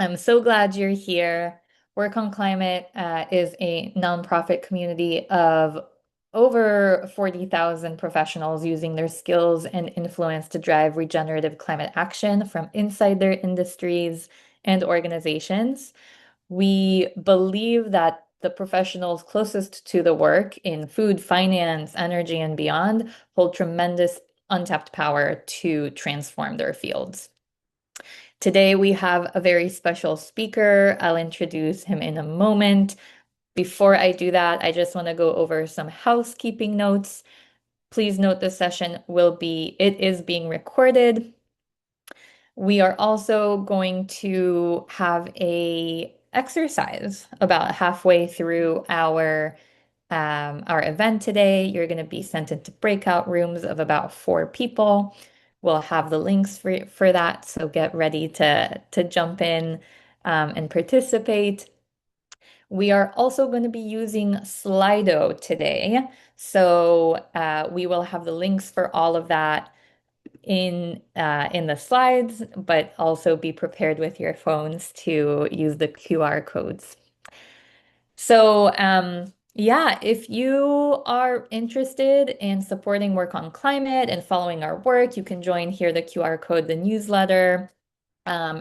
I'm so glad you're here. Work on Climate is a nonprofit community of over 40,000 professionals using their skills and influence to drive regenerative climate action from inside their industries and organizations. We believe that the professionals closest to the work in food, finance, energy, and beyond hold tremendous untapped power to transform their fields. Today, we have a very special speaker. I'll introduce him in a moment. Before I do that, I just want to go over some housekeeping notes. Please note this it is being recorded. We are also going to have a exercise about halfway through our event today. You're going to be sent into breakout rooms of about 4 people. We'll have the links for that, so get ready to jump in and participate. We are also going to be using Slido today, so we will have the links for all of that in the slides, but also be prepared with your phones to use the QR codes. So, yeah, if you are interested in supporting Work on Climate and following our work, you can join here the QR code, the newsletter.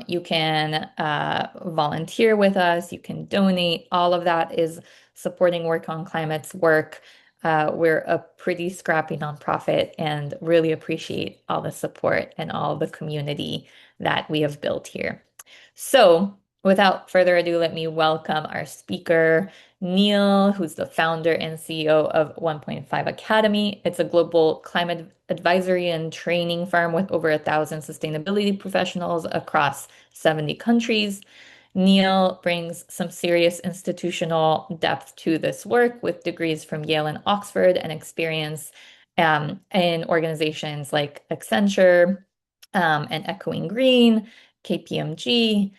You can volunteer with us, you can donate. All of that is supporting Work on Climate's work. We're a pretty scrappy nonprofit and really appreciate all the support and all the community that we have built here. So, without further ado, let me welcome our speaker, Neil, who's the founder and CEO of 1.5 Academy. It's a global climate advisory and training firm with over 1,000 sustainability professionals across 70 countries. Neil brings some serious institutional depth to this work with degrees from Yale and Oxford and experience in organizations like Accenture and Echoing Green, KPMG.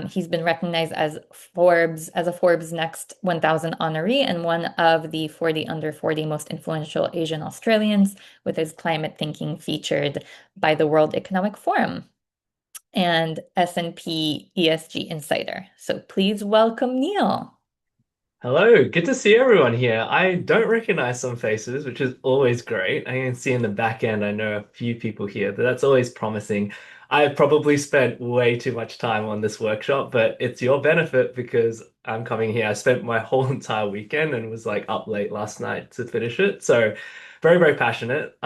He's been recognized as a Forbes Next 1000 honoree and one of the 40 under 40 most influential Asian Australians, with his climate thinking featured by the World Economic Forum and S&P ESG Insider. So please welcome Neil. Hello, good to see everyone here. I don't recognize some faces, which is always great. I can see in the back end, I know a few people here, but that's always promising. I've probably spent way too much time on this workshop, but it's your benefit because I'm coming here. I spent my whole entire weekend and was like up late last night to finish it. So very, very passionate.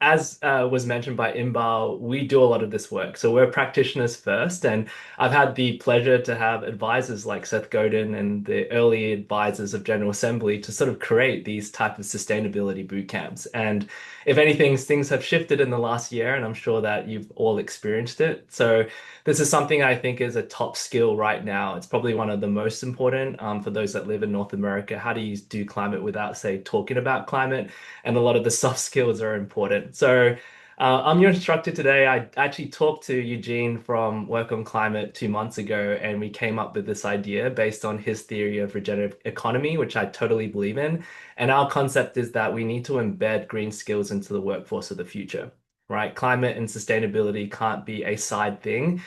As was mentioned by Imbal, we do a lot of this work. So we're practitioners first, and I've had the pleasure to have advisors like Seth Godin and the early advisors of General Assembly to sort of create these type of sustainability boot camps. And if anything, things have shifted in the last year, and I'm sure that you've all experienced it. So this is something I think is a top skill right now. It's probably one of the most important for those that live in North America. How do you do climate without, say, talking about climate? And a lot of the soft skills are important. So I'm your instructor today. I actually talked to Eugene from Work on Climate 2 months ago, and we came up with this idea based on his theory of regenerative economy, which I totally believe in. And our concept is that we need to embed green skills into the workforce of the future, right? Climate and sustainability can't be a side thing.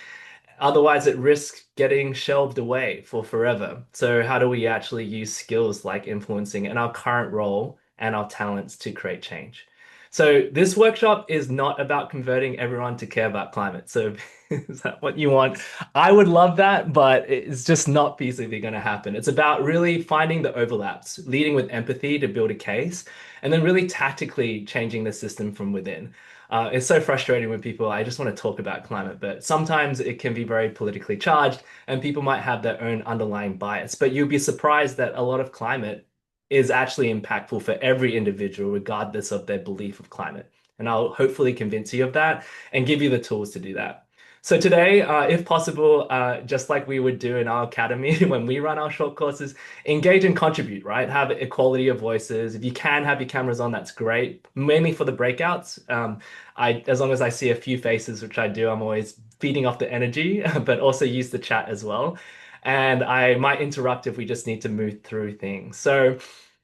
Otherwise, it risks getting shelved away for forever. So, how do we actually use skills like influencing in our current role and our talents to create change? So, this workshop is not about converting everyone to care about climate. So, is that what you want? I would love that, but it's just not feasibly going to happen. It's about really finding the overlaps, leading with empathy to build a case, and then really tactically changing the system from within. It's so frustrating when people, I just want to talk about climate, but sometimes it can be very politically charged and people might have their own underlying bias. But you'll be surprised that a lot of climate is actually impactful for every individual, regardless of their belief of climate. And I'll hopefully convince you of that and give you the tools to do that. So today, if possible, just like we would do in our academy when we run our short courses, engage and contribute, right? Have equality of voices. If you can have your cameras on, that's great. Mainly for the breakouts. As long as I see a few faces, which I do, I'm always feeding off the energy, but also use the chat as well. And I might interrupt if we just need to move through things. So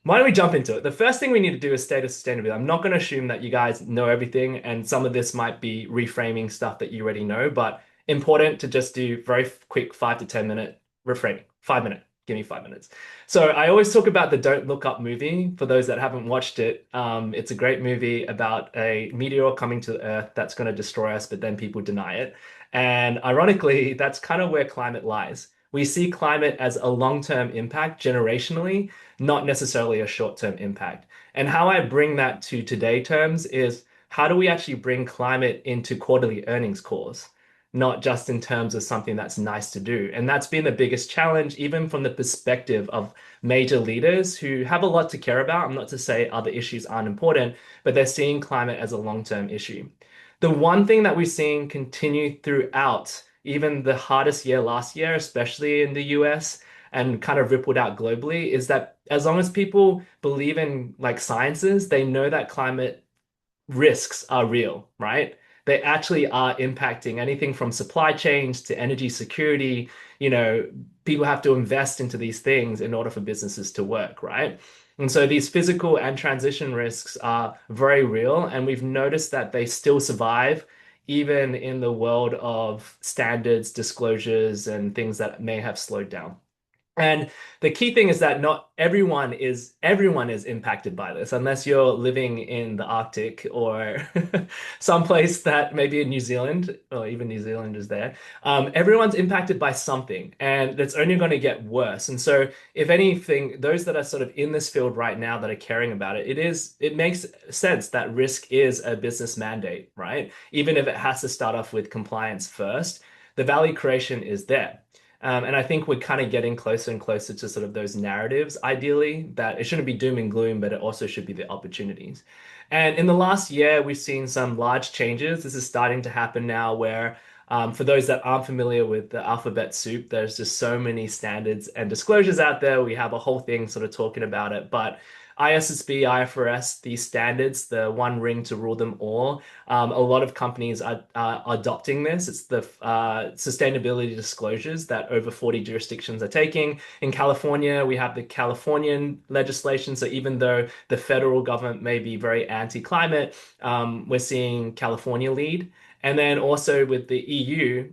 why don't we jump into it? The first thing we need to do is state of sustainability. I'm not going to assume that you guys know everything, and some of this might be reframing stuff that you already know, but important to just do very quick 5 to 10 minute reframing. 5 minute, give me 5 minutes. So I always talk about the Don't Look Up movie. For those that haven't watched it, it's a great movie about a meteor coming to Earth that's going to destroy us, but then people deny it. And ironically, that's kind of where climate lies. We see climate as a long-term impact generationally, not necessarily a short-term impact. And how I bring that to today terms is how do we actually bring climate into quarterly earnings calls, not just in terms of something that's nice to do? And that's been the biggest challenge, even from the perspective of major leaders who have a lot to care about. I'm not to say other issues aren't important, but they're seeing climate as a long-term issue. The one thing that we've seen continue throughout even the hardest year last year, especially in the US and kind of rippled out globally, is that as long as people believe in like sciences, they know that climate risks are real, right? They actually are impacting anything from supply chains to energy security. You know, people have to invest into these things in order for businesses to work, right? And so these physical and transition risks are very real, and we've noticed that they still survive even in the world of standards, disclosures, and things that may have slowed down. And the key thing is that not everyone is impacted by this, unless you're living in the Arctic or someplace that maybe in New Zealand, or even New Zealand is there. Everyone's impacted by something, and that's only going to get worse. And so, if anything, those that are sort of in this field right now that are caring about it, it makes sense that risk is a business mandate, right? Even if it has to start off with compliance first, the value creation is there. And I think we're kind of getting closer and closer to sort of those narratives, ideally, that it shouldn't be doom and gloom, but it also should be the opportunities. And in the last year, we've seen some large changes. This is starting to happen now where, for those that aren't familiar with the alphabet soup, there's just so many standards and disclosures out there. We have a whole thing sort of talking about it. But ISSB, IFRS, these standards, the one ring to rule them all. A lot of companies are adopting this. It's the sustainability disclosures that over 40 jurisdictions are taking. In California, we have the Californian legislation. So even though the federal government may be very anti-climate, we're seeing California lead. And then also with the EU,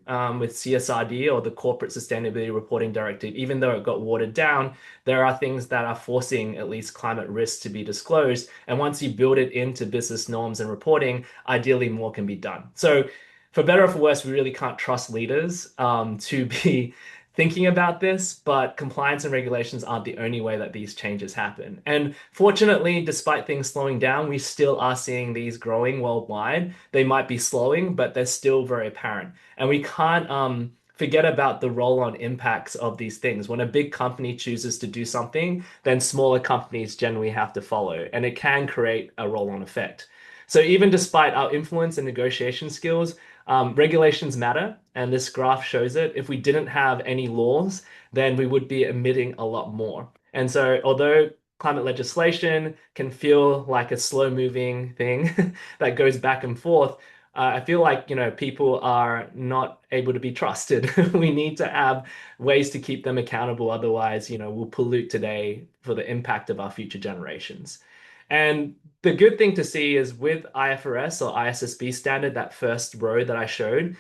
with CSRD or the Corporate Sustainability Reporting Directive, even though it got watered down, there are things that are forcing at least climate risks to be disclosed. And once you build it into business norms and reporting, ideally more can be done. So, for better or for worse, we really can't trust leaders to be thinking about this, but compliance and regulations aren't the only way that these changes happen. And fortunately, despite things slowing down, we still are seeing these growing worldwide. They might be slowing, but they're still very apparent. And we can't forget about the roll-on impacts of these things. When a big company chooses to do something, then smaller companies generally have to follow, and it can create a roll-on effect. So even despite our influence and negotiation skills, regulations matter, and this graph shows it. If we didn't have any laws, then we would be emitting a lot more. And so, although climate legislation can feel like a slow-moving thing that goes back and forth, I feel like, people are not able to be trusted. We need to have ways to keep them accountable. Otherwise, we'll pollute today for the impact of our future generations. And the good thing to see is with IFRS or ISSB standard, that first row that I showed,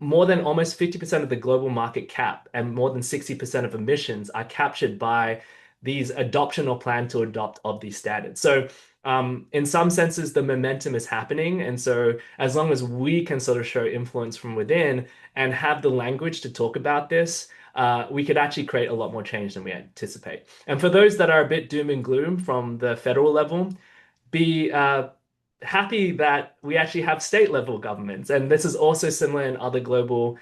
more than almost 50% of the global market cap and more than 60% of emissions are captured by these adoption or plan to adopt of these standards. So, in some senses, the momentum is happening. And so, as long as we can sort of show influence from within and have the language to talk about this, we could actually create a lot more change than we anticipate. And for those that are a bit doom and gloom from the federal level, be happy that we actually have state level governments. And this is also similar in other global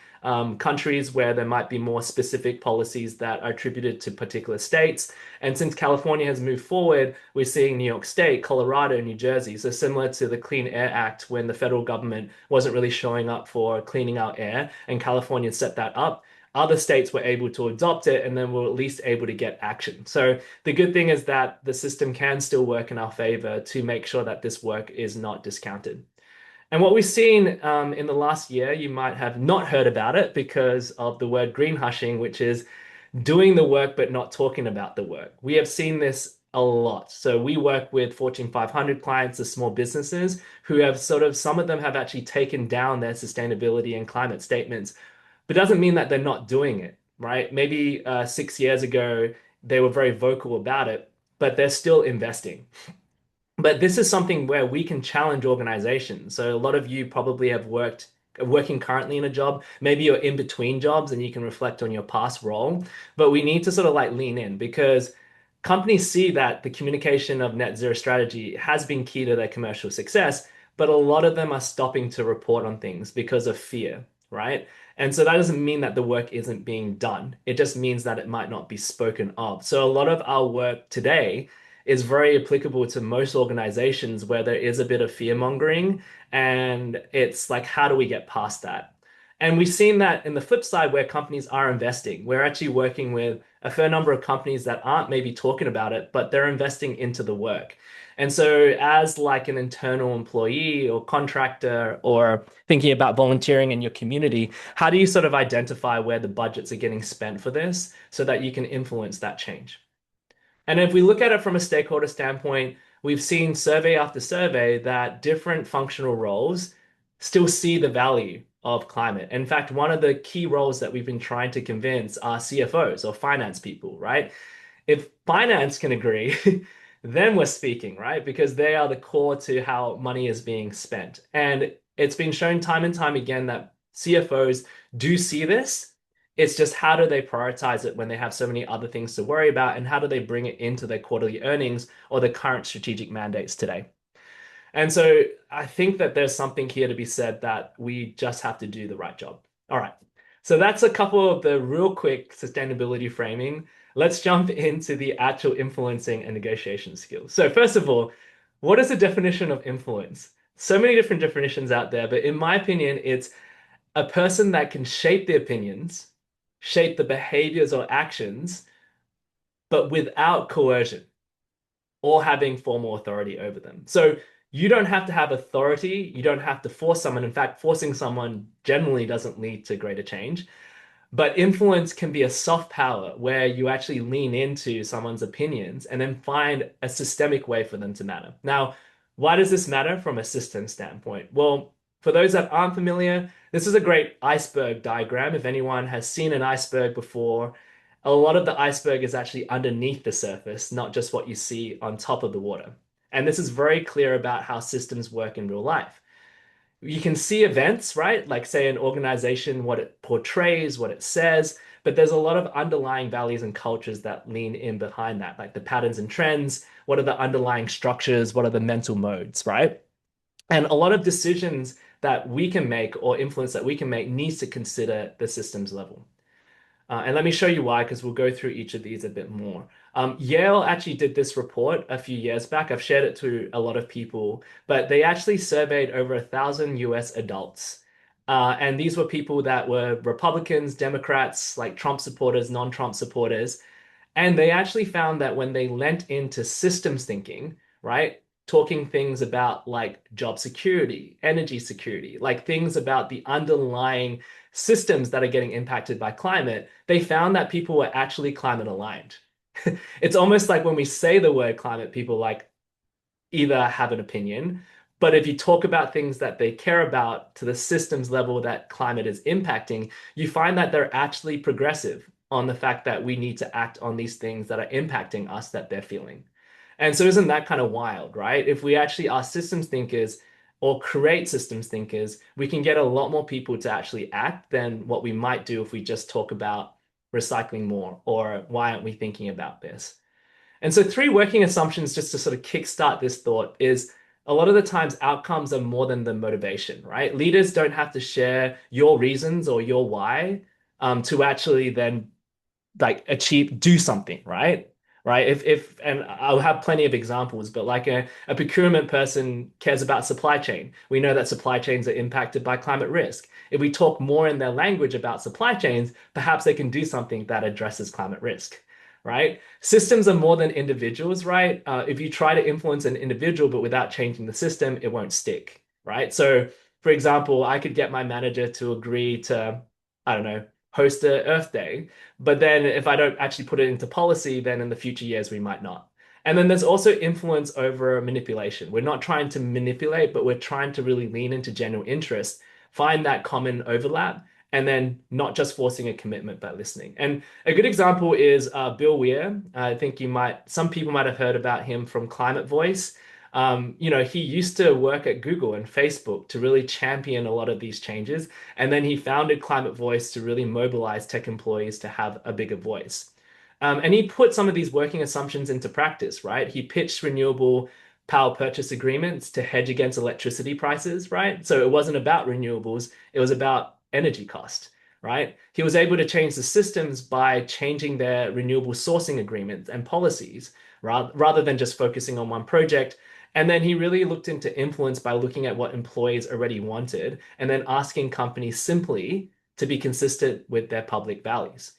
countries where there might be more specific policies that are attributed to particular states. And since California has moved forward, we're seeing New York State, Colorado, New Jersey. So similar to the Clean Air Act, when the federal government wasn't really showing up for cleaning our air, and California set that up. Other states were able to adopt it, and then we're at least able to get action. So the good thing is that the system can still work in our favor to make sure that this work is not discounted. And what we've seen in the last year, you might have not heard about it because of the word green hushing, which is doing the work but not talking about the work. We have seen this a lot. So we work with Fortune 500 clients, the small businesses who have sort of, some of them have actually taken down their sustainability and climate statements, but doesn't mean that they're not doing it, right? Maybe 6 years ago, they were very vocal about it, but they're still investing. But this is something where we can challenge organizations. So a lot of you probably have working currently in a job. Maybe you're in between jobs and you can reflect on your past role. But we need to sort of like lean in because companies see that the communication of net zero strategy has been key to their commercial success, but a lot of them are stopping to report on things because of fear, right? And so that doesn't mean that the work isn't being done. It just means that it might not be spoken of. So a lot of our work today is very applicable to most organizations where there is a bit of fear mongering. And it's like, how do we get past that? And we've seen that in the flip side where companies are investing. We're actually working with a fair number of companies that aren't maybe talking about it, but they're investing into the work. And so, as like an internal employee or contractor, or thinking about volunteering in your community, how do you sort of identify where the budgets are getting spent for this so that you can influence that change? And if we look at it from a stakeholder standpoint, we've seen survey after survey that different functional roles still see the value of climate. In fact, one of the key roles that we've been trying to convince are CFOs or finance people, right? If finance can agree, then we're speaking, right? Because they are the core to how money is being spent. And it's been shown time and time again that CFOs do see this. It's just how do they prioritize it when they have so many other things to worry about, and how do they bring it into their quarterly earnings or the current strategic mandates today? And so I think that there's something here to be said that we just have to do the right job. All right. So that's a couple of the real quick sustainability framing. Let's jump into the actual influencing and negotiation skills. So first of all, what is the definition of influence? So many different definitions out there, but in my opinion, it's a person that can shape the opinions, shape the behaviors or actions, but without coercion or having formal authority over them. So you don't have to have authority. You don't have to force someone. In fact, forcing someone generally doesn't lead to greater change. But influence can be a soft power where you actually lean into someone's opinions and then find a systemic way for them to matter. Now, why does this matter from a system standpoint? Well, for those that aren't familiar, this is a great iceberg diagram. If anyone has seen an iceberg before, a lot of the iceberg is actually underneath the surface, not just what you see on top of the water. And this is very clear about how systems work in real life. You can see events, right? Like, say, an organization, what it portrays, what it says, but there's a lot of underlying values and cultures that lean in behind that, like the patterns and trends. What are the underlying structures? What are the mental modes, right? And a lot of decisions that we can make or influence that we can make needs to consider the systems level. And let me show you why, because we'll go through each of these a bit more. Yale actually did this report a few years back. I've shared it to a lot of people, but they actually surveyed over 1,000 US adults. And these were people that were Republicans, Democrats, like Trump supporters, non-Trump supporters. And they actually found that when they lent into systems thinking, right, talking things about like job security, energy security, like things about the underlying systems that are getting impacted by climate, they found that people were actually climate aligned. It's almost like when we say the word climate, people like either have an opinion, but if you talk about things that they care about to the systems level that climate is impacting, you find that they're actually progressive on the fact that we need to act on these things that are impacting us that they're feeling. And so isn't that kind of wild, right? If we actually are systems thinkers or create systems thinkers, we can get a lot more people to actually act than what we might do if we just talk about recycling more or why aren't we thinking about this? And so, three working assumptions just to sort of kickstart this thought is a lot of the times outcomes are more than the motivation, right? Leaders don't have to share your reasons or your why to actually then like achieve, do something, right? Right. And I'll have plenty of examples, but like a procurement person cares about supply chain. We know that supply chains are impacted by climate risk. If we talk more in their language about supply chains, perhaps they can do something that addresses climate risk, right? Systems are more than individuals, right? If you try to influence an individual, but without changing the system, it won't stick, right? So, for example, I could get my manager to agree to, I don't know, host a Earth Day, but then if I don't actually put it into policy, then in the future years we might not. And then there's also influence over manipulation. We're not trying to manipulate, but we're trying to really lean into genuine interest, find that common overlap, and then not just forcing a commitment, but listening. And a good example is Bill Weir. I think some people might have heard about him from Climate Voice. He used to work at Google and Facebook to really champion a lot of these changes. And then he founded Climate Voice to really mobilize tech employees to have a bigger voice. And he put some of these working assumptions into practice, right? He pitched renewable power purchase agreements to hedge against electricity prices, right? So it wasn't about renewables, it was about energy cost, right? He was able to change the systems by changing their renewable sourcing agreements and policies rather than just focusing on one project. And then he really looked into influence by looking at what employees already wanted and then asking companies simply to be consistent with their public values.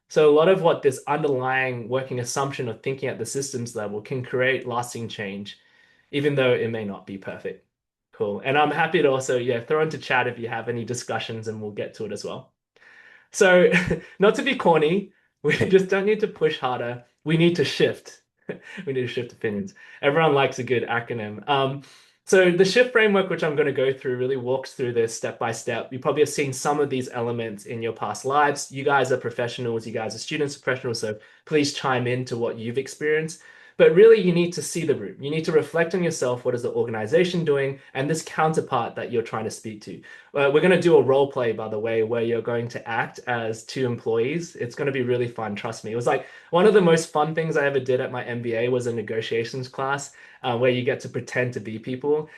So a lot of what this underlying working assumption of thinking at the systems level can create lasting change, even though it may not be perfect. Cool. And I'm happy to also, yeah, throw into chat if you have any discussions and we'll get to it as well. So, not to be corny, we just don't need to push harder. We need to shift. We need to shift opinions. Everyone likes a good acronym. So the shift framework, which I'm going to go through, really walks through this step by step. You probably have seen some of these elements in your past lives. You guys are professionals, you guys are students of professionals, so please chime in to what you've experienced. But really, you need to see the room. You need to reflect on yourself. What is the organization doing? And this counterpart that you're trying to speak to. We're going to do a role play, by the way, where you're going to act as two employees. It's going to be really fun. Trust me. It was like one of the most fun things I ever did at my MBA was a negotiations class where you get to pretend to be people.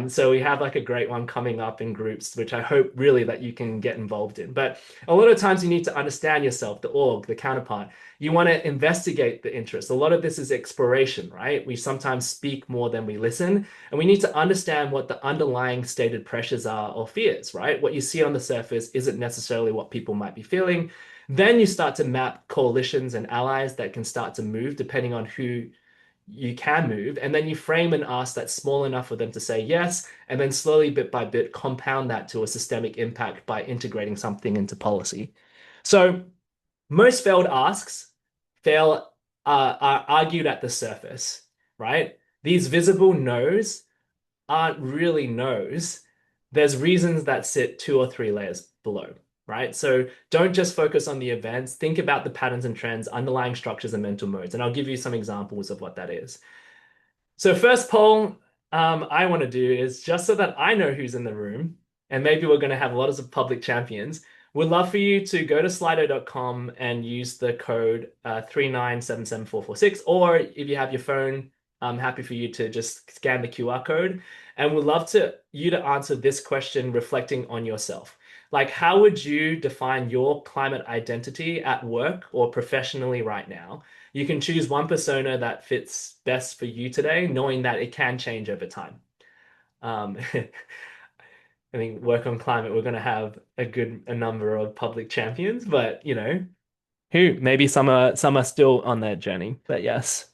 So we have like a great one coming up in groups, which I hope really that you can get involved in. But a lot of times you need to understand yourself, the org, the counterpart. You want to investigate the interest. A lot of this is exploration, right? We sometimes speak more than we listen, and we need to understand what the underlying stated pressures are or fears, right? What you see on the surface isn't necessarily what people might be feeling. Then you start to map coalitions and allies that can start to move depending on who you can move. And then you frame an ask that's small enough for them to say yes, and then slowly, bit by bit, compound that to a systemic impact by integrating something into policy. So most failed asks are argued at the surface, right? These visible no's aren't really no's. There's reasons that sit two or three layers below, right? So don't just focus on the events. Think about the patterns and trends, underlying structures and mental modes. And I'll give you some examples of what that is. So first poll I want to do is just so that I know who's in the room, and maybe we're going to have a lot of public champions. We'd love for you to go to slido.com and use the code 3977446, or if you have your phone, I'm happy for you to just scan the QR code. And we'd love you to answer this question reflecting on yourself. Like, how would you define your climate identity at work or professionally right now? You can choose one persona that fits best for you today, knowing that it can change over time. I think work on climate, we're going to have a number of public champions, but who maybe some are still on that journey. But yes,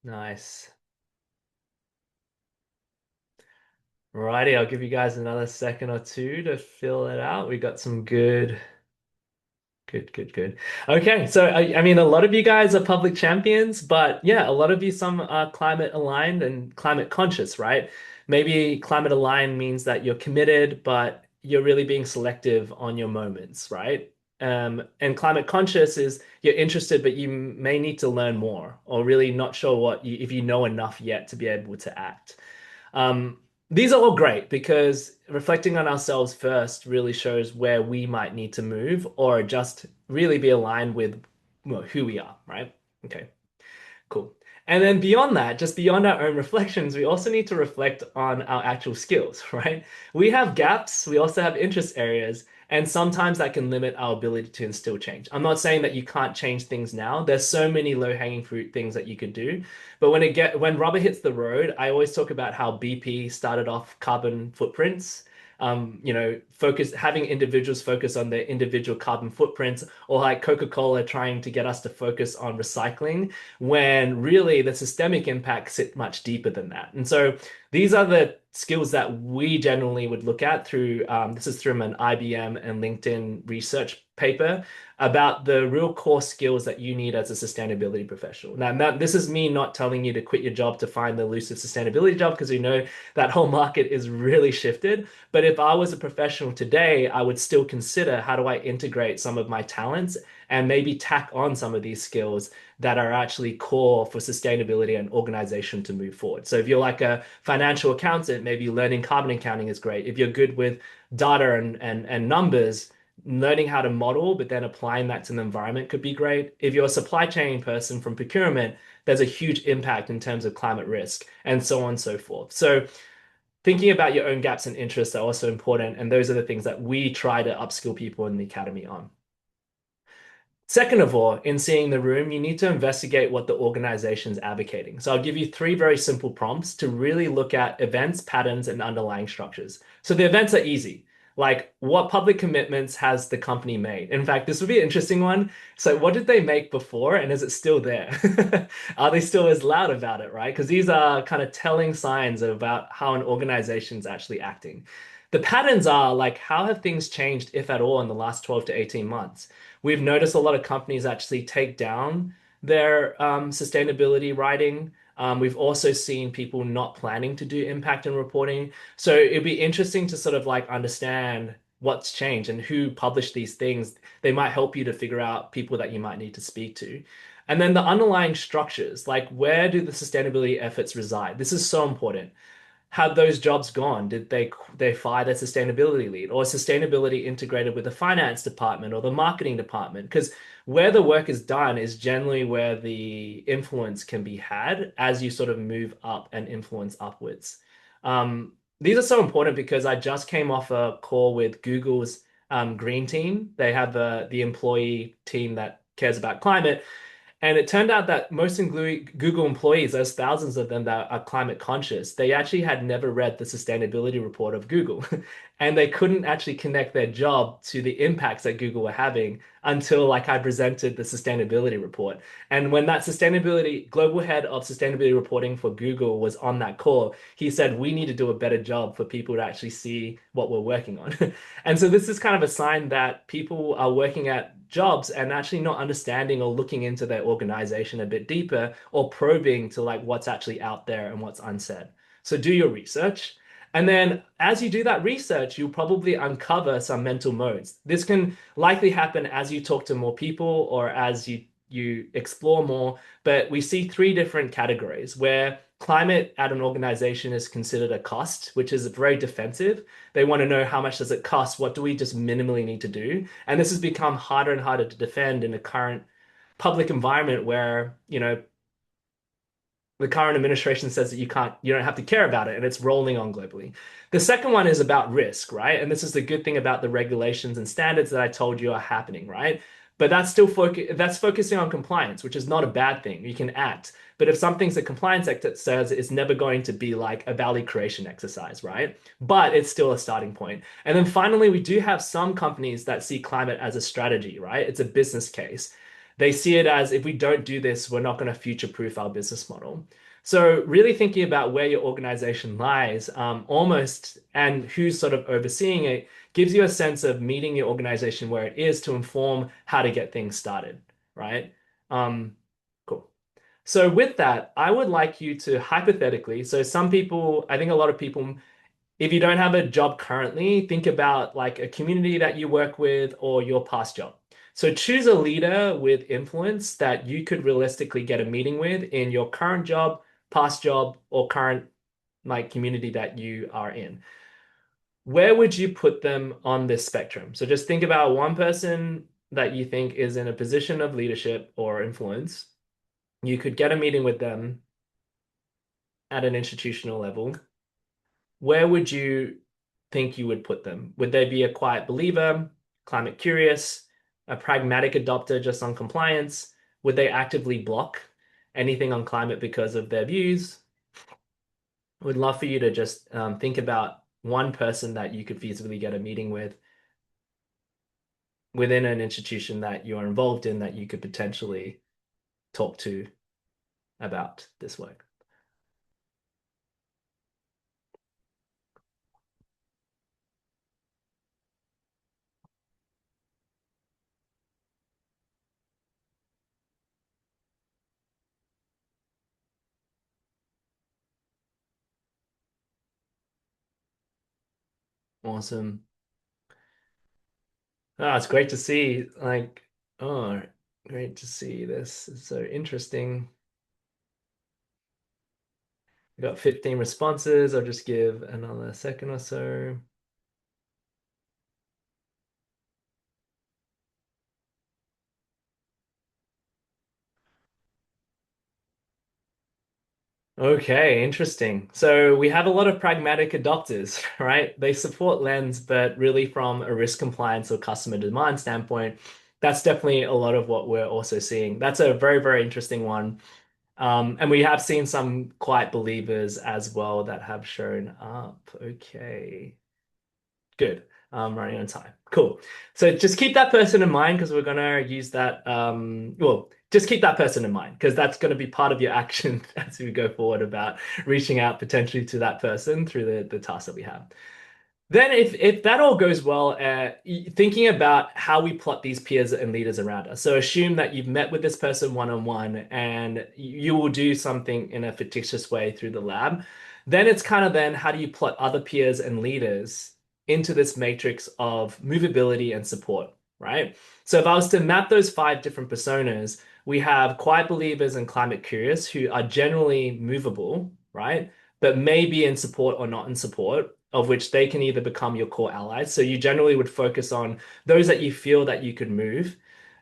nice. Righty, I'll give you guys another second or two to fill it out. We got some good. Good, good, good. Okay, so I mean, a lot of you guys are public champions, but yeah, a lot of you, some are climate aligned and climate conscious, right? Maybe climate aligned means that you're committed, but you're really being selective on your moments, right? And climate conscious is you're interested, but you may need to learn more, or really not sure if you know enough yet to be able to act. Um, these are all great because reflecting on ourselves first really shows where we might need to move or just really be aligned with who we are, right? Okay, cool. And then beyond that, just beyond our own reflections, we also need to reflect on our actual skills, right? We have gaps, we also have interest areas, and sometimes that can limit our ability to instill change. I'm not saying that you can't change things now. There's so many low-hanging fruit things that you could do. But when rubber hits the road, I always talk about how BP started off carbon footprints. focus having individuals focus on their individual carbon footprints, or like Coca-Cola trying to get us to focus on recycling, when really the systemic impacts sit much deeper than that. And so these are the skills that we generally would look at through this is through an IBM and LinkedIn research paper about the real core skills that you need as a sustainability professional. Now, this is me not telling you to quit your job to find the elusive sustainability job, because we know that whole market is really shifted. But if I was a professional today, I would still consider, how do I integrate some of my talents and maybe tack on some of these skills that are actually core for sustainability and organization to move forward. So if you're like a financial accountant, maybe learning carbon accounting is great. If you're good with data and numbers, learning how to model, but then applying that to the environment could be great. If you're a supply chain person from procurement, there's a huge impact in terms of climate risk and so on and so forth. So thinking about your own gaps and interests are also important. And those are the things that we try to upskill people in the academy on. Second of all, in seeing the room, you need to investigate what the organization's advocating. So I'll give you three very simple prompts to really look at events, patterns, and underlying structures. So the events are easy. Like, what public commitments has the company made? In fact, this would be an interesting one. So what did they make before, and is it still there? Are they still as loud about it, right? Because these are kind of telling signs about how an organization's actually acting. The patterns are like, how have things changed, if at all, in the last 12 to 18 months? We've noticed a lot of companies actually take down their sustainability writing. We've also seen people not planning to do impact and reporting. So it'd be interesting to sort of like understand what's changed and who published these things. They might help you to figure out people that you might need to speak to. And then the underlying structures, like, where do the sustainability efforts reside? This is so important. Had those jobs gone? Did they fire their sustainability lead, or sustainability integrated with the finance department or the marketing department? Because where the work is done is generally where the influence can be had as you sort of move up and influence upwards. These are so important because I just came off a call with Google's green team. They have the employee team that cares about climate. And it turned out that most Google employees, there's thousands of them that are climate conscious, they actually had never read the sustainability report of Google. And they couldn't actually connect their job to the impacts that Google were having until like I presented the sustainability report. And when that sustainability global head of sustainability reporting for Google was on that call, he said, we need to do a better job for people to actually see what we're working on. And so this is kind of a sign that people are working at jobs and actually not understanding or looking into their organization a bit deeper, or probing to like what's actually out there and what's unsaid. So do your research. And then as you do that research, you'll probably uncover some mental modes. This can likely happen as you talk to more people or as you explore more. But we see three different categories where climate at an organization is considered a cost, which is very defensive. They want to know, how much does it cost? What do we just minimally need to do? And this has become harder and harder to defend in the current public environment where, the current administration says that you don't have to care about it, and it's rolling on globally. The second one is about risk, right? And this is the good thing about the regulations and standards that I told you are happening, right? But that's focusing on compliance, which is not a bad thing. You can act. But if something's a compliance act that says, it's never going to be like a value creation exercise, right? But it's still a starting point. And then finally, we do have some companies that see climate as a strategy, right? It's a business case. They see it as, if we don't do this, we're not going to future-proof our business model. So really thinking about where your organization lies, almost, and who's sort of overseeing it, gives you a sense of meeting your organization where it is to inform how to get things started, right? Um, cool. So with that, I would like you to hypothetically, so some people, I think a lot of people, if you don't have a job currently, think about like a community that you work with or your past job. So choose a leader with influence that you could realistically get a meeting with in your current job, past job, or current like community that you are in. Where would you put them on this spectrum? So just think about one person that you think is in a position of leadership or influence. You could get a meeting with them at an institutional level. Where would you think you would put them? Would they be a quiet believer, climate curious, a pragmatic adopter just on compliance? Would they actively block anything on climate because of their views? Would love for you to just think about one person that you could feasibly get a meeting with within an institution that you're involved in that you could potentially talk to about this work. Awesome. Ah, it's great to see. Oh, great to see this. It's so interesting. We got 15 responses. I'll just give another second or so. Okay, interesting. So we have a lot of pragmatic adopters, right? They support Lens, but really from a risk compliance or customer demand standpoint, that's definitely a lot of what we're also seeing. That's a very, very interesting one. And we have seen some quiet believers as well that have shown up. Okay. Good. Running on time. Cool. So just keep that person in mind because we're gonna use that. Well, just keep that person in mind because that's going to be part of your action as we go forward about reaching out potentially to that person through the tasks that we have. Then, if that all goes well, thinking about how we plot these peers and leaders around us. So assume that you've met with this person one on one, and you will do something in a fictitious way through the lab. Then it's kind of then how do you plot other peers and leaders into this matrix of movability and support, right? So if I was to map those five different personas, we have quiet believers and climate curious who are generally movable, right? But may be in support or not in support, of which they can either become your core allies. So you generally would focus on those that you feel that you could move.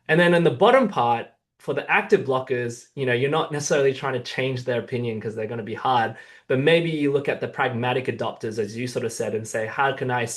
And then in the bottom part, for the active blockers, you're not necessarily trying to change their opinion because they're going to be hard, but maybe you look at the pragmatic adopters, as you sort of said, and say, how can I,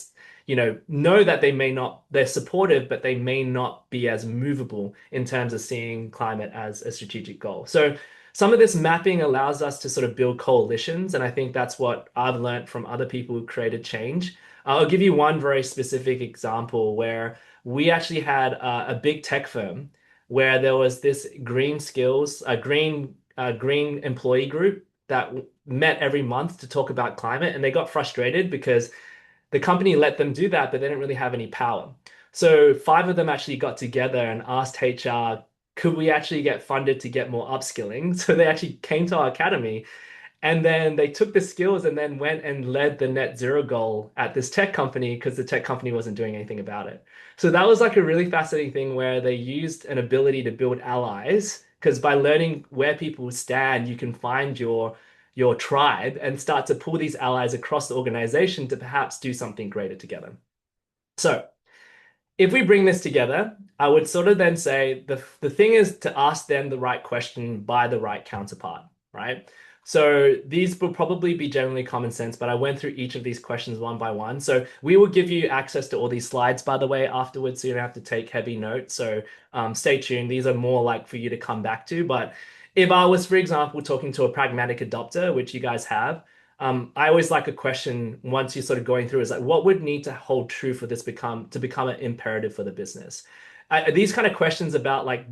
know that they may not, they're supportive, but they may not be as movable in terms of seeing climate as a strategic goal. So some of this mapping allows us to sort of build coalitions, and I think that's what I've learned from other people who created change. I'll give you one very specific example where we actually had a big tech firm where there was this green skills, a green employee group that met every month to talk about climate, and they got frustrated because the company let them do that, but they didn't really have any power. So five of them actually got together and asked HR, could we actually get funded to get more upskilling? So they actually came to our academy and then they took the skills and then went and led the net zero goal at this tech company because the tech company wasn't doing anything about it. So that was like a really fascinating thing where they used an ability to build allies because by learning where people stand, you can find your tribe and start to pull these allies across the organization to perhaps do something greater together. So if we bring this together, I would sort of then say the thing is to ask them the right question by the right counterpart, right? So these will probably be generally common sense, but I went through each of these questions one by one. So we will give you access to all these slides, by the way, afterwards, so you don't have to take heavy notes. So stay tuned. These are more like for you to come back to. But if I was, for example, talking to a pragmatic adopter, which you guys have, I always like a question once you're sort of going through is like, what would need to hold true for this become an imperative for the business? These kind of questions about like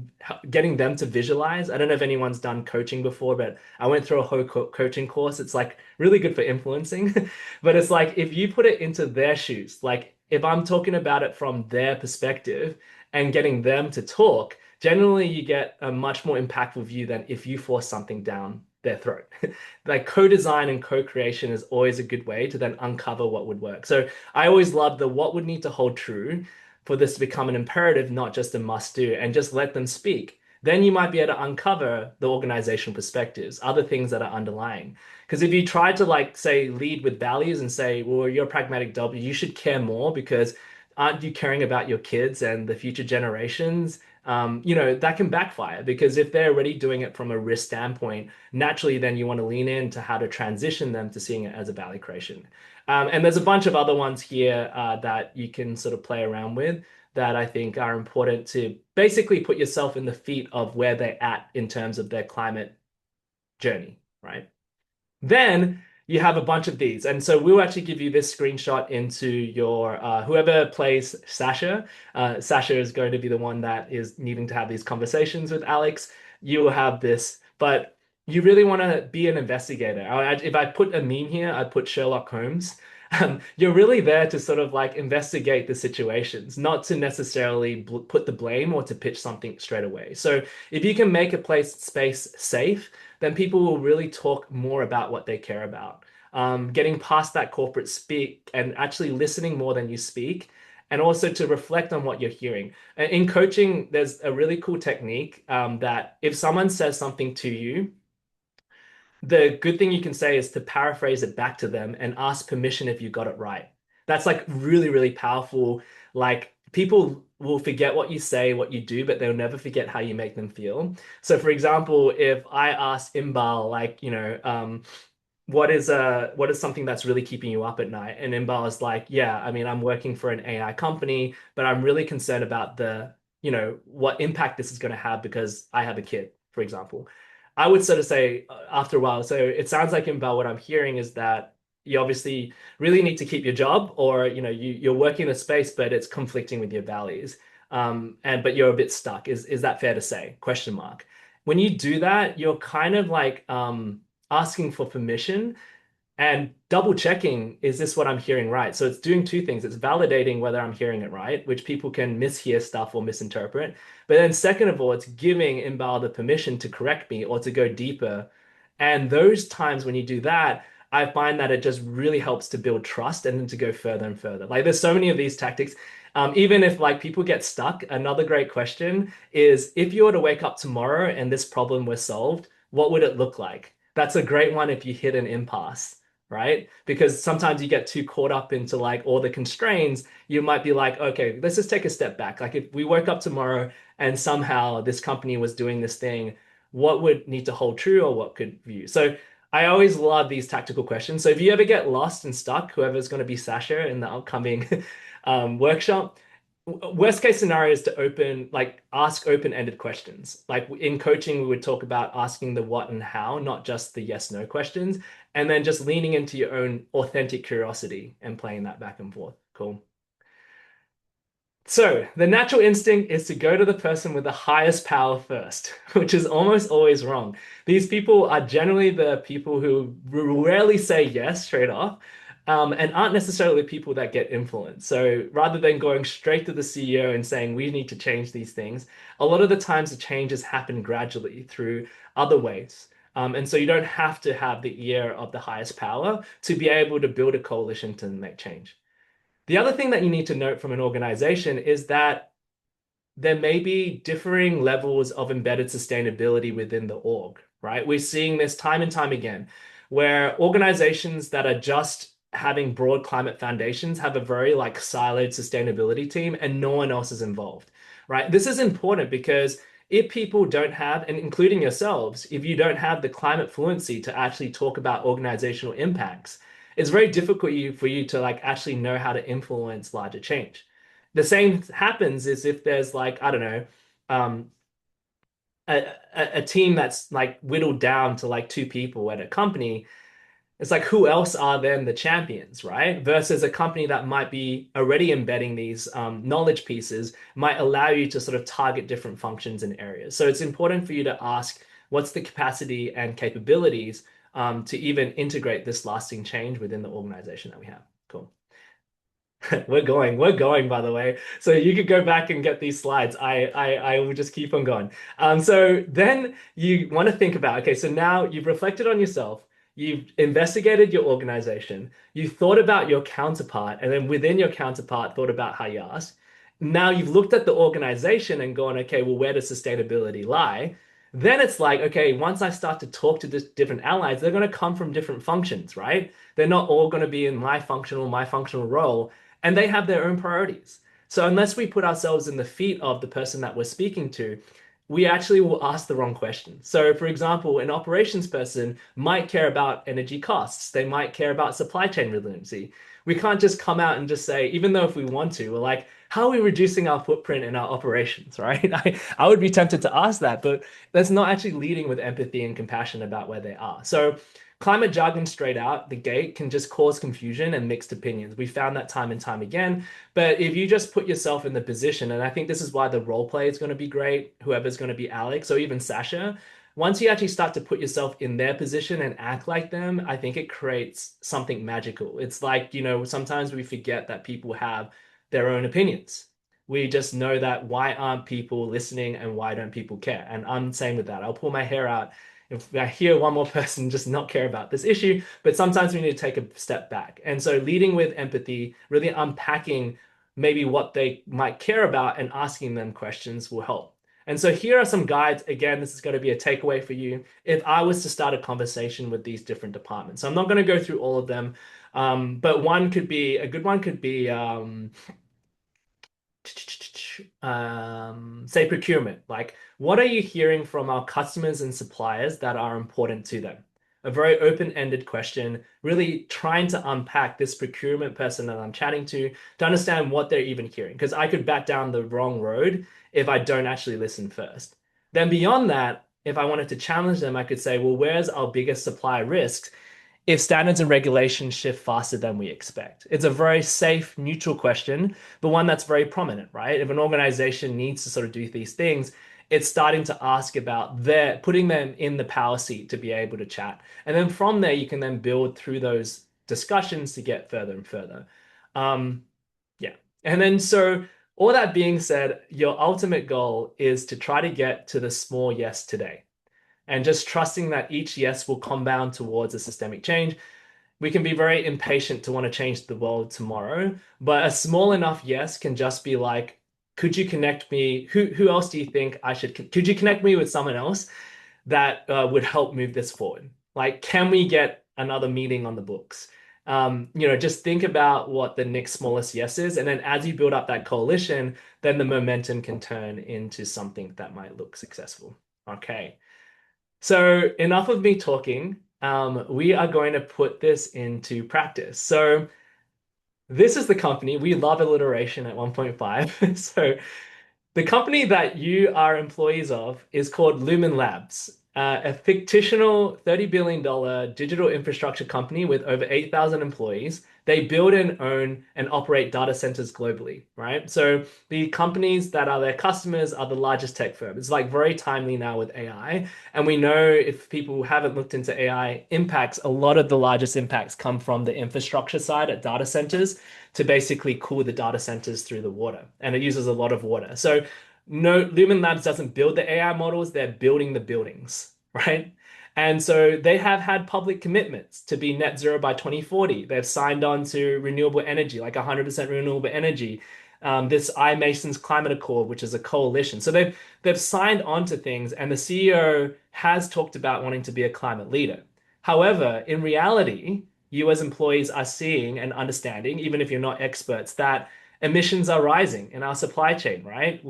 getting them to visualize. I don't know if anyone's done coaching before, but I went through a whole coaching course. It's like really good for influencing, but it's like if you put it into their shoes, like if I'm talking about it from their perspective and getting them to talk, generally you get a much more impactful view than if you force something down their throat. Like co-design and co-creation is always a good way to then uncover what would work. So I always love the what would need to hold true for this to become an imperative, not just a must do, and just let them speak. Then you might be able to uncover the organizational perspectives, other things that are underlying. Because if you try to like say lead with values and say, well, you're a pragmatic W, you should care more because aren't you caring about your kids and the future generations? That can backfire because if they're already doing it from a risk standpoint, naturally, then you want to lean into how to transition them to seeing it as a value creation. And there's a bunch of other ones here that you can sort of play around with that I think are important to basically put yourself in the feet of where they're at in terms of their climate journey, right? Then you have a bunch of these. And so we'll actually give you this screenshot into your whoever plays Sasha. Sasha is going to be the one that is needing to have these conversations with Alex. You will have this, but you really want to be an investigator. If I put a meme here, I'd put Sherlock Holmes. You're really there to sort of like investigate the situations, not to necessarily put the blame or to pitch something straight away. So if you can make a place space safe, then people will really talk more about what they care about. Getting past that corporate speak and actually listening more than you speak, and also to reflect on what you're hearing. In coaching, there's a really cool technique that if someone says something to you, the good thing you can say is to paraphrase it back to them and ask permission if you got it right. That's like really, really powerful. Like people will forget what you say, what you do, but they'll never forget how you make them feel. So, for example, if I ask Imbal, like, what is something that's really keeping you up at night? And Imbal is like, yeah, I mean, I'm working for an AI company, but I'm really concerned about what impact this is going to have because I have a kid, for example. I would sort of say after a while, so it sounds like Imbal, what I'm hearing is that you obviously really need to keep your job, or you're working in a space, but it's conflicting with your values. And but you're a bit stuck. Is that fair to say? Question mark. When you do that, you're kind of like asking for permission and double checking, is this what I'm hearing right? So it's doing two things. It's validating whether I'm hearing it right, which people can mishear stuff or misinterpret. But then second of all, it's giving Inbal the permission to correct me or to go deeper. And those times when you do that, I find that it just really helps to build trust and then to go further and further. Like there's so many of these tactics. Even if like people get stuck, another great question is if you were to wake up tomorrow and this problem was solved, what would it look like? That's a great one if you hit an impasse, right? Because sometimes you get too caught up into like all the constraints, you might be like, okay, let's just take a step back. Like if we woke up tomorrow and somehow this company was doing this thing, what would need to hold true or what could view? So I always love these tactical questions. So if you ever get lost and stuck, whoever's going to be Sasha in the upcoming workshop, worst case scenario is to ask open-ended questions. Like in coaching, we would talk about asking the what and how, not just the yes, no questions, and then just leaning into your own authentic curiosity and playing that back and forth. Cool. So the natural instinct is to go to the person with the highest power first, which is almost always wrong. These people are generally the people who rarely say yes straight off, and aren't necessarily the people that get influenced. So rather than going straight to the CEO and saying we need to change these things, a lot of the times the changes happen gradually through other ways. And so you don't have to have the ear of the highest power to be able to build a coalition to make change. The other thing that you need to note from an organization is that there may be differing levels of embedded sustainability within the org, right? We're seeing this time and time again, where organizations that are just having broad climate foundations have a very like siloed sustainability team and no one else is involved, right? This is important because if people don't have, and including yourselves, if you don't have the climate fluency to actually talk about organizational impacts, it's very difficult for you to like actually know how to influence larger change. The same happens is if there's like, I don't know, um, a team that's like whittled down to like two people at a company, it's like who else are then the champions, right? Versus a company that might be already embedding these knowledge pieces might allow you to sort of target different functions and areas. So it's important for you to ask what's the capacity and capabilities to even integrate this lasting change within the organization that we have. Cool. We're going, by the way. So you could go back and get these slides. I will just keep on going. So then you want to think about, okay, so now you've reflected on yourself, you've investigated your organization, you thought about your counterpart, and then within your counterpart, thought about how you ask. Now you've looked at the organization and gone, okay, well, where does sustainability lie? Then it's like, okay, once I start to talk to different allies, they're going to come from different functions, right? They're not all going to be in my functional role and they have their own priorities. So unless we put ourselves in the feet of the person that we're speaking to, we actually will ask the wrong question. So, for example, an operations person might care about energy costs. They might care about supply chain resiliency. We can't just come out and just say, even though if we want to, we're like, how are we reducing our footprint in our operations, right? I would be tempted to ask that, but that's not actually leading with empathy and compassion about where they are. So Climate jargon straight out the gate can just cause confusion and mixed opinions. We found that time and time again. But if you just put yourself in the position, and I think this is why the role play is going to be great, whoever's going to be Alex or even Sasha, once you actually start to put yourself in their position and act like them, I think it creates something magical. It's like, sometimes we forget that people have their own opinions. We just know that why aren't people listening and why don't people care? And I'm same with that. I'll pull my hair out if I hear one more person just not care about this issue, but sometimes we need to take a step back. And so leading with empathy, really unpacking maybe what they might care about and asking them questions will help. And so here are some guides. Again, this is going to be a takeaway for you. If I was to start a conversation with these different departments, so I'm not going to go through all of them, but a good one could be say procurement. Like, what are you hearing from our customers and suppliers that are important to them? A very open-ended question, really trying to unpack this procurement person that I'm chatting to understand what they're even hearing. Because I could bat down the wrong road if I don't actually listen first. Then beyond that, if I wanted to challenge them, I could say, well, where's our biggest supply risks if standards and regulations shift faster than we expect? It's a very safe, neutral question, but one that's very prominent, right? If an organization needs to sort of do these things, it's starting to ask about putting them in the power seat to be able to chat. And then from there, you can then build through those discussions to get further and further. Um, yeah. And then so all that being said, your ultimate goal is to try to get to the small yes today and just trusting that each yes will compound towards a systemic change. We can be very impatient to want to change the world tomorrow, but a small enough yes can just be like, could you connect me? Who else do you think I should? Could you connect me with someone else that would help move this forward? Like, can we get another meeting on the books? Just think about what the next smallest yes is, and then as you build up that coalition, then the momentum can turn into something that might look successful. Okay. So enough of me talking. We are going to put this into practice. So this is the company. We love alliteration at 1.5. So the company that you are employees of is called Lumen Labs, a fictional $30 billion digital infrastructure company with over 8,000 employees. They build and own and operate data centers globally, right? So the companies that are their customers are the largest tech firms. It's like very timely now with AI. And we know if people haven't looked into AI impacts, a lot of the largest impacts come from the infrastructure side at data centers to basically cool the data centers through the water. And it uses a lot of water. So no, Lumen Labs doesn't build the AI models, they're building the buildings, right? And so they have had public commitments to be net zero by 2040. They've signed on to renewable energy, like 100% renewable energy. This iMasons Climate Accord, which is a coalition. So they've signed on to things, and the CEO has talked about wanting to be a climate leader. However, in reality, you as employees are seeing and understanding, even if you're not experts, that emissions are rising in our supply chain, right?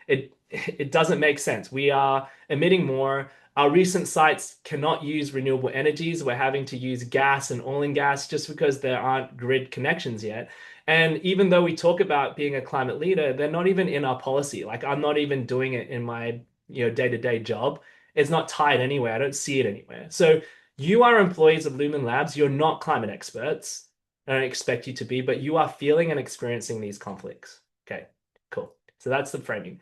It doesn't make sense. We are emitting more. Our recent sites cannot use renewable energies. We're having to use gas and oil and gas just because there aren't grid connections yet. And even though we talk about being a climate leader, they're not even in our policy. Like I'm not even doing it in my, day-to-day job. It's not tied anywhere. I don't see it anywhere. So you are employees of Lumen Labs. You're not climate experts. I don't expect you to be, but you are feeling and experiencing these conflicts. Okay, cool. So that's the framing.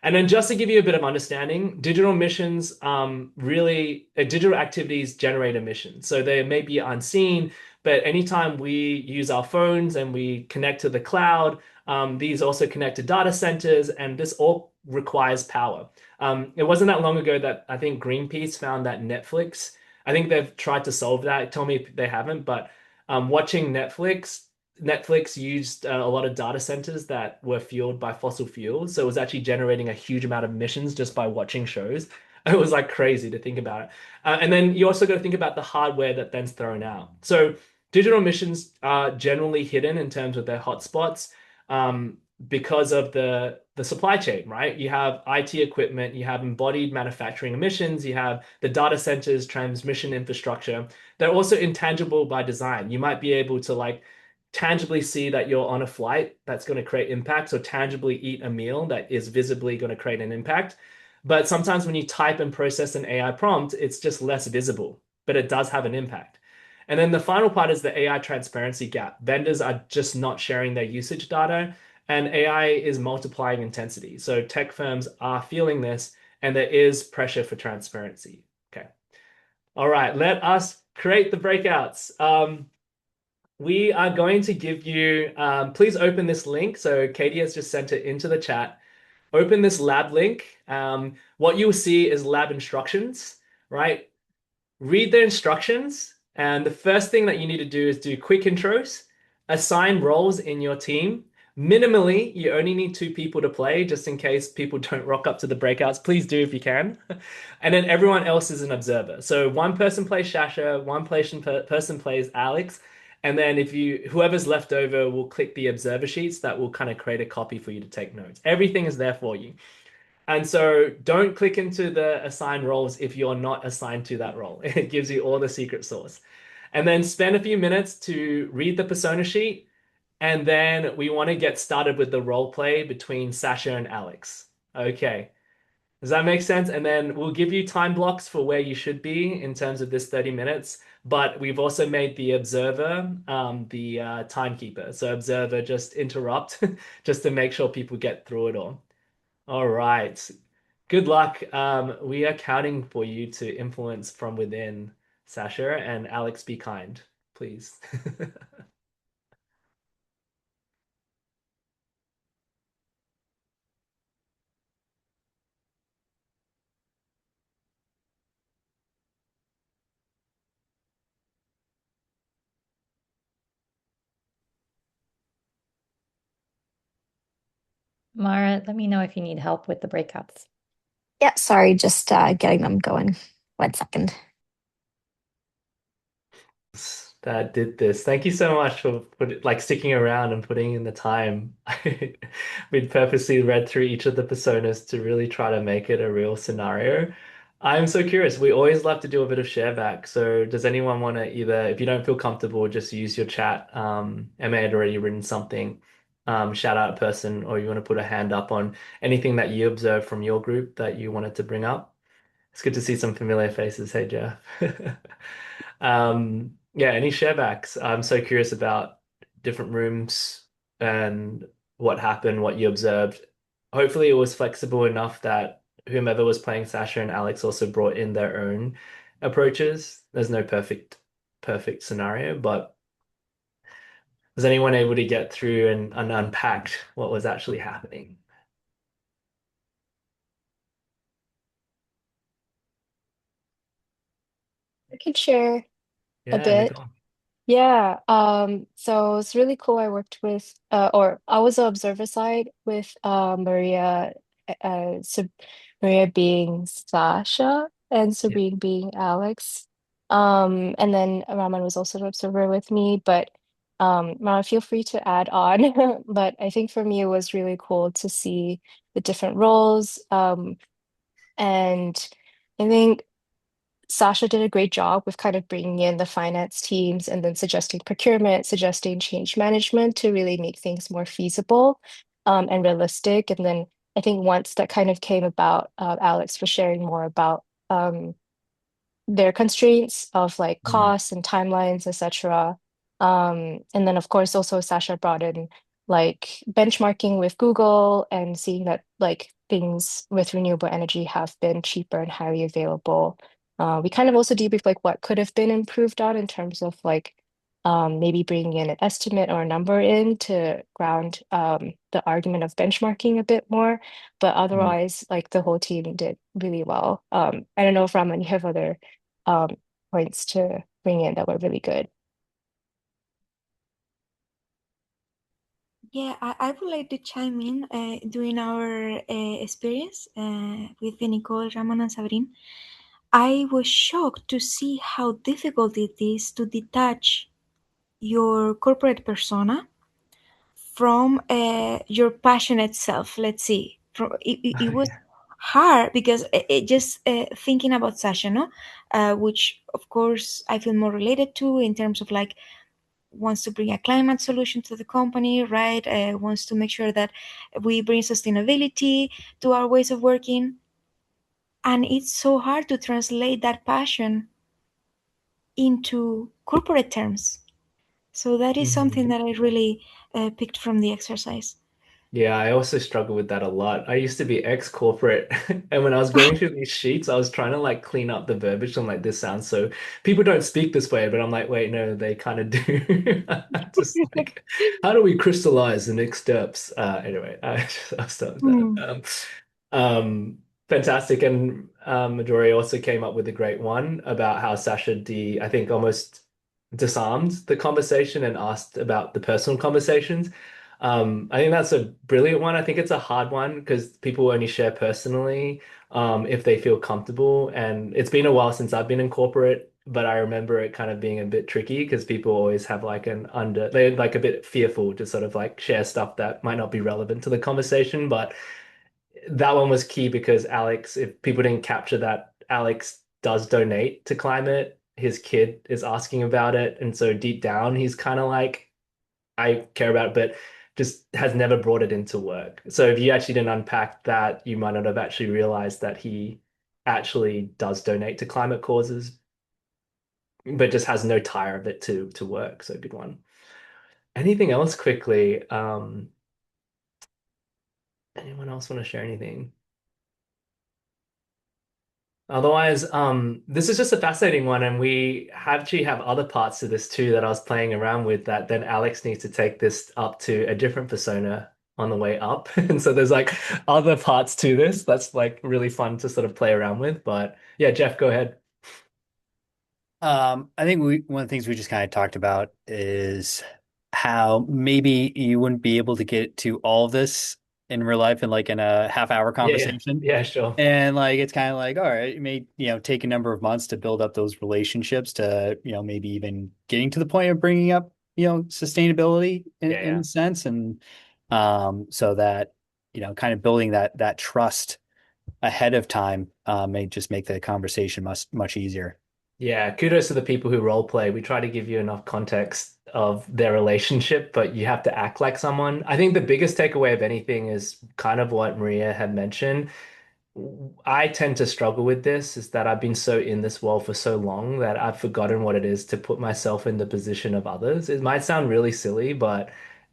And then just to give you a bit of understanding, digital emissions digital activities generate emissions. So they may be unseen, but anytime we use our phones and we connect to the cloud, these also connect to data centers, and this all requires power. It wasn't that long ago that I think Greenpeace found that I think they've tried to solve that. Tell me if they haven't, but watching Netflix used a lot of data centers that were fueled by fossil fuels. So it was actually generating a huge amount of emissions just by watching shows. It was like crazy to think about it. And then you also got to think about the hardware that then's thrown out. So digital emissions are generally hidden in terms of their hotspots because of the supply chain, right? You have IT equipment, you have embodied manufacturing emissions, you have the data centers, transmission infrastructure. They're also intangible by design. You might be able to like tangibly see that you're on a flight that's going to create impacts or tangibly eat a meal that is visibly going to create an impact. But sometimes when you type and process an AI prompt, it's just less visible. but it does have an impact. And then the final part is the AI transparency gap. Vendors are just not sharing their usage data, and AI is multiplying intensity. So tech firms are feeling this, and there is pressure for transparency. Okay. All right, let us create the breakouts. We are going to give you, please open this link. So Katie has just sent it into the chat. Open this lab link. What you'll see is lab instructions, right? Read the instructions. And the first thing that you need to do is do quick intros, assign roles in your team. Minimally, you only need two people to play, just in case people don't rock up to the breakouts. Please do if you can. And then everyone else is an observer. So one person plays Shasha, person plays Alex. And then if you whoever's left over will click the observer sheets that will kind of create a copy for you to take notes. Everything is there for you. And so don't click into the assign roles if you're not assigned to that role. It gives you all the secret sauce. And then spend a few minutes to read the persona sheet. And then we want to get started with the role play between Sasha and Alex. Okay. Does that make sense? And then we'll give you time blocks for where you should be in terms of this 30 minutes. But we've also made the observer the timekeeper. So observer just interrupt just to make sure people get through it all. All right. Good luck. We are counting for you to influence from within, Sasha, and Alex, be kind, please. Mara, let me know if you need help with the breakouts. Yeah, sorry, just getting them going. 1 second. That did this. Thank you so much for like sticking around and putting in the time. We'd purposely read through each of the personas to really try to make it a real scenario. I'm so curious. We always love to do a bit of share back. So does anyone want to either, if you don't feel comfortable, just use your chat. Emma had already written something. Shout out a person, or you want to put a hand up on anything that you observed from your group that you wanted to bring up. It's good to see some familiar faces. Hey, Jeff. Yeah, any sharebacks? I'm so curious about different rooms and what happened, what you observed. Hopefully, it was flexible enough that whomever was playing Sasha and Alex also brought in their own approaches. There's no perfect scenario, but was anyone able to get through and unpacked what was actually happening? I could share a Yeah, bit. Nicole. Yeah, so it's really cool. I worked with, or I was the observer side with Maria, so Maria being Sasha and Yeah. Sabrine being Alex. And then Raman was also an observer with me, but Raman, feel free to add on. But I think for me, it was really cool to see the different roles. And I think Sasha did a great job with kind of bringing in the finance teams and then suggesting procurement, suggesting change management to really make things more feasible and realistic. And then I think once that kind of came about, Alex was sharing more about their constraints of like Mm, costs and timelines, etc. And then of course also Sasha brought in like benchmarking with Google and seeing that like things with renewable energy have been cheaper and highly available. We kind of also debriefed like what could have been improved on in terms of like maybe bringing in an estimate or a number in to ground the argument of benchmarking a bit more. But mm. otherwise, like the whole team did really well. I don't know if Raman, you have other um, points to bring in that were really good. Yeah, I would like to chime in during our experience with Nicole, Ramon, and Sabrine. I was shocked to see how difficult it is to detach your corporate persona from your passionate self. Let's see. It was Yeah. hard because just thinking about Sasha, no? Which, of course, I feel more related to in terms of like wants to bring a climate solution to the company, right? Wants to make sure that we bring sustainability to our ways of working. And it's so hard to translate that passion into corporate terms. So that is something that I really picked from the exercise. Yeah, I also struggle with that a lot. I used to be ex-corporate, and when I was going through these sheets, I was trying to like clean up the verbiage. I'm like, this sounds so people don't speak this way, but I'm like, wait, no, they kind of do. Just like, how do we crystallize the next steps? Anyway, I'll start with that. Hmm. Fantastic. And Midori also came up with a great one about how Sasha D, I think, almost disarmed the conversation and asked about the personal conversations. I think that's a brilliant one. I think it's a hard one because people only share personally if they feel comfortable. And it's been a while since I've been in corporate, but I remember it kind of being a bit tricky because people always have like they're like a bit fearful to sort of like share stuff that might not be relevant to the conversation. But that one was key because Alex, if people didn't capture that, Alex does donate to climate. His kid is asking about it. And so deep down, he's kind of like, I care about it, but just has never brought it into work. So if you actually didn't unpack that, you might not have actually realized that he actually does donate to climate causes, but just has no tire of it to work. So good one. Anything else quickly? Anyone else want to share anything? Otherwise, this is just a fascinating one, and we actually have other parts to this too that I was playing around with that then Alex needs to take this up to a different persona on the way up. And so there's like other parts to this that's like really fun to sort of play around with. But yeah, Jeff, go ahead. I think one of the things we just kind of talked about is how maybe you wouldn't be able to get to all of this in real life in like in a half-hour Yeah, yeah, conversation. yeah, sure. And like it's kind of like, all right, it may, take a number of months to build up those relationships to, maybe even getting to the point of bringing up, sustainability Yeah, in yeah. a sense. And so that, kind of building that trust ahead of time may just make the conversation much easier. Yeah, kudos to the people who role play. We try to give you enough context of their relationship, but you have to act like someone. I think the biggest takeaway of anything is kind of what Maria had mentioned. I tend to struggle with this is that I've been so in this world for so long that I've forgotten what it is to put myself in the position of others. It might sound really silly, but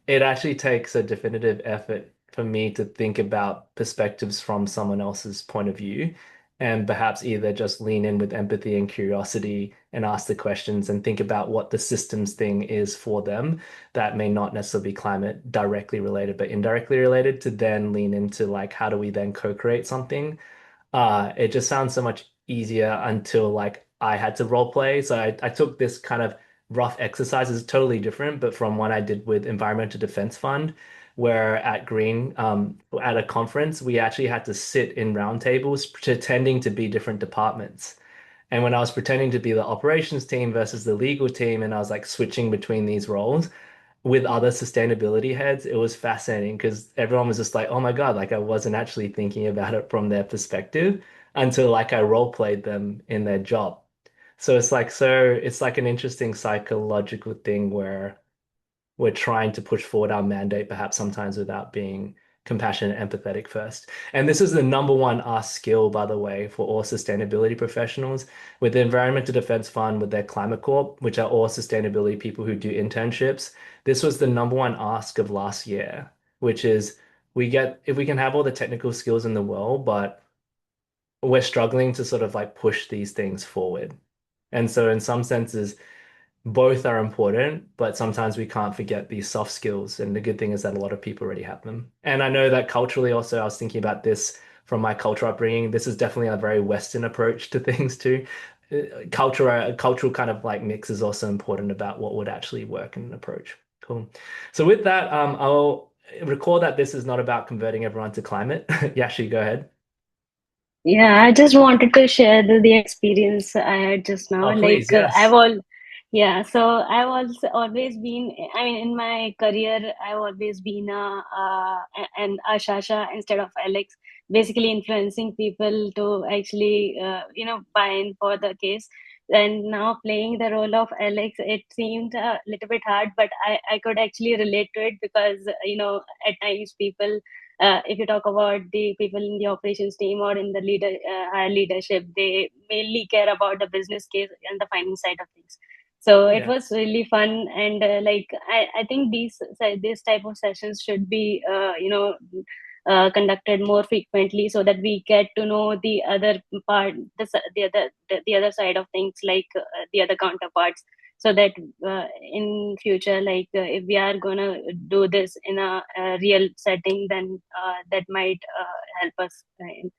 it actually takes a definitive effort for me to think about perspectives from someone else's point of view and perhaps either just lean in with empathy and curiosity and ask the questions and think about what the systems thing is for them that may not necessarily be climate directly related, but indirectly related to then lean into like, how do we then co-create something? It just sounds so much easier until like I had to role play. So I took this kind of rough exercise. It's totally different, but from one I did with Environmental Defense Fund, where at Green, at a conference, we actually had to sit in round tables pretending to be different departments. And when I was pretending to be the operations team versus the legal team, and I was like switching between these roles, with other sustainability heads, it was fascinating because everyone was just like, oh my God, like I wasn't actually thinking about it from their perspective until like I role played them in their job. So it's like an interesting psychological thing where we're trying to push forward our mandate, perhaps sometimes without being compassionate and empathetic first. And this is the number one asked skill, by the way, for all sustainability professionals. With the Environmental Defense Fund, with their Climate Corp, which are all sustainability people who do internships, this was the number one ask of last year, which is if we can have all the technical skills in the world, but we're struggling to sort of like push these things forward. And so in some senses, both are important, but sometimes we can't forget these soft skills. And the good thing is that a lot of people already have them. And I know that culturally, also, I was thinking about this from my cultural upbringing. This is definitely a very Western approach to things too. Cultural kind of like mix is also important about what would actually work in an approach. Cool. So with that, I'll recall that this is not about converting everyone to climate. Yashi, go ahead. Yeah, I just wanted to share the experience I had just now. Oh, please, yes. Yeah, so I've also always been, I mean, in my career, I've always been an Ashasha instead of Alex, basically influencing people to actually, buy in for the case. And now playing the role of Alex, it seemed a little bit hard, but I could actually relate to it because, at times people if you talk about the people in the operations team or in the higher leadership, they mainly care about the business case and the finance side of things. So it Yeah. was really fun, and I think this type of sessions should be conducted more frequently, so that we get to know the other part, the other side of things, like the other counterparts, so that in future, if we are gonna do this in a real setting, then that might help us in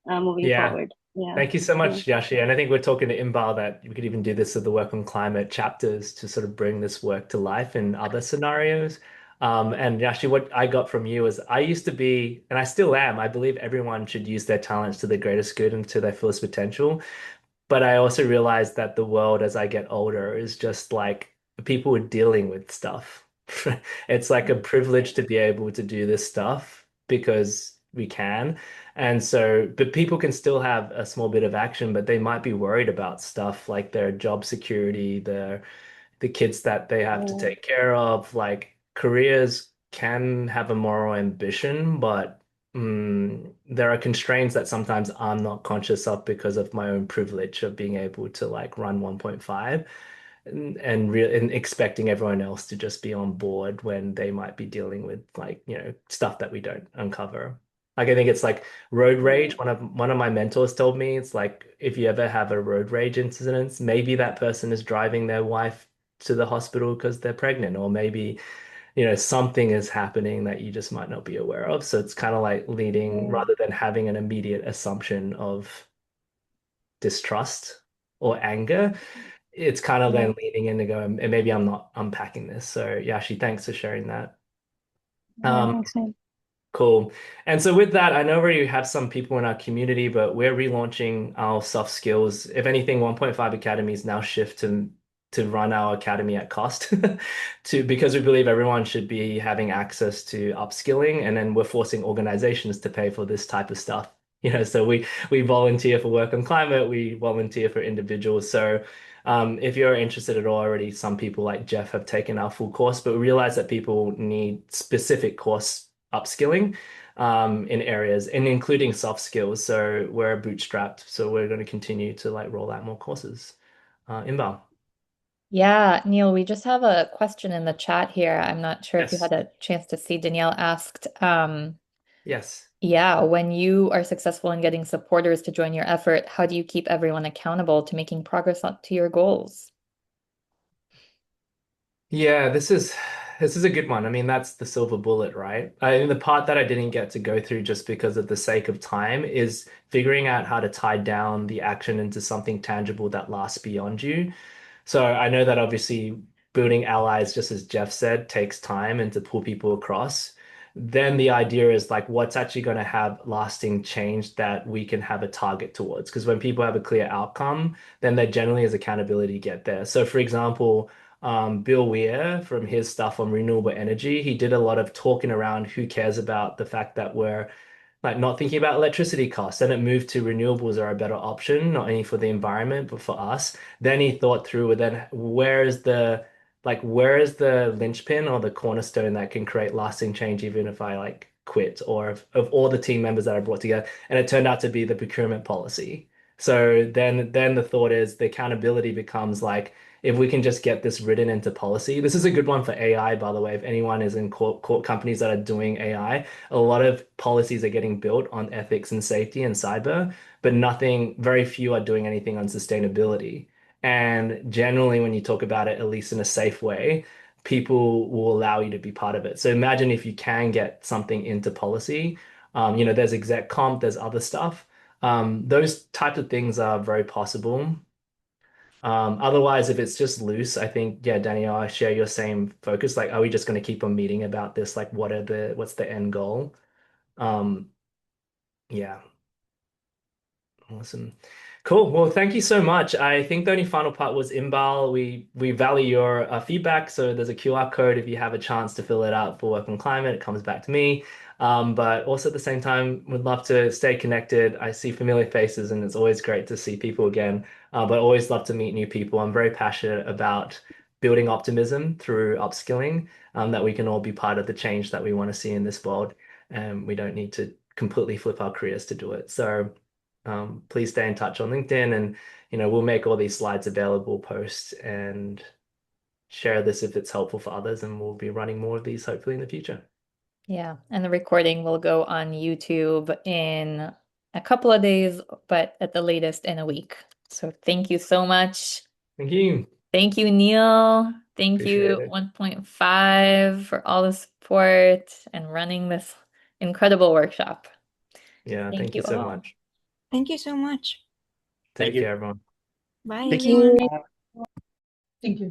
moving Yeah. forward. Yeah. Thank you so Yeah. much, Yashi. And I think we're talking to Imbal that we could even do this with the work on climate chapters to sort of bring this work to life in other scenarios. And Yashi, what I got from you is I used to be, and I still am, I believe everyone should use their talents to the greatest good and to their fullest potential. But I also realized that the world as I get older is just like people are dealing with stuff. It's like a privilege to be able to do this stuff because we can. And so, but people can still have a small bit of action, but they might be worried about stuff like their job security, the kids that they have to Yeah. take care of. Like careers can have a moral ambition, but there are constraints that sometimes I'm not conscious of because of my own privilege of being able to like run 1.5 and expecting everyone else to just be on board when they might be dealing with like, stuff that we don't uncover. Like I think it's like road rage. One of my mentors told me it's like if you ever have a road rage incident, maybe that person is driving their wife to the hospital because they're pregnant, or maybe something is happening that you just might not be aware of. So it's kind of like leading Yeah. rather than having an immediate assumption of distrust or anger, it's kind of Yeah. then leaning in to go, and maybe I'm not unpacking this. So Yashi, thanks for sharing that. Yeah. Um, Thanks, man. Cool. And so with that, I know we already have some people in our community, but we're relaunching our soft skills. If anything, 1.5 Academies now shift to run our academy at cost to because we believe everyone should be having access to upskilling, and then we're forcing organizations to pay for this type of stuff. So we volunteer for work on climate, we volunteer for individuals. So if you're interested at all, already some people like Jeff have taken our full course, but we realize that people need specific course upskilling in areas and including soft skills. So we're bootstrapped. So we're going to continue to like roll out more courses. Inbound. Yeah, Neil, we just have a question in the chat here. I'm not sure if you Yes. had a chance to see. Danielle asked, Yes. yeah, when you are successful in getting supporters to join your effort, how do you keep everyone accountable to making progress to your goals? Yeah, this is a good one. I mean, that's the silver bullet, right? The part that I didn't get to go through just because of the sake of time is figuring out how to tie down the action into something tangible that lasts beyond you. So I know that obviously building allies, just as Jeff said, takes time and to pull people across. Then the idea is like what's actually going to have lasting change that we can have a target towards. Because when people have a clear outcome, then there generally is accountability to get there. So for example, Bill Weir from his stuff on renewable energy, he did a lot of talking around who cares about the fact that we're like not thinking about electricity costs. Then it moved to renewables are a better option, not only for the environment, but for us. Then he thought through, well, then where is the linchpin or the cornerstone that can create lasting change, even if I like quit, or of all the team members that I brought together. And it turned out to be the procurement policy. So then the thought is the accountability becomes like, if we can just get this written into policy. This is a good one for AI, by the way. If anyone is in court companies that are doing AI, a lot of policies are getting built on ethics and safety and cyber, but very few are doing anything on sustainability. And generally, when you talk about it, at least in a safe way, people will allow you to be part of it. So imagine if you can get something into policy. There's exec comp, there's other stuff. Those types of things are very possible. Otherwise, if it's just loose, I think, yeah, Danielle, I share your same focus. Like, are we just going to keep on meeting about this? Like, what's the end goal? Um, yeah, awesome. Cool. Well, thank you so much. I think the only final part was Imbal. We value your feedback. So there's a QR code if you have a chance to fill it out for work on climate. It comes back to me. But also at the same time, would love to stay connected. I see familiar faces, and it's always great to see people again. But always love to meet new people. I'm very passionate about building optimism through upskilling, that we can all be part of the change that we want to see in this world. and we don't need to completely flip our careers to do it. So please stay in touch on LinkedIn, and we'll make all these slides available, post and share this if it's helpful for others, and we'll be running more of these hopefully in the future. Yeah, and the recording will go on YouTube in a couple of days, but at the latest in a week. So thank you so much. Thank you. Thank you, Neil. Thank Appreciate you, it. 1.5, for all the support and running this incredible workshop. Yeah, Thank thank you you so all. much. Thank you so much. Take Thank you. care, everyone. Bye, Thank everyone. you. Thank you.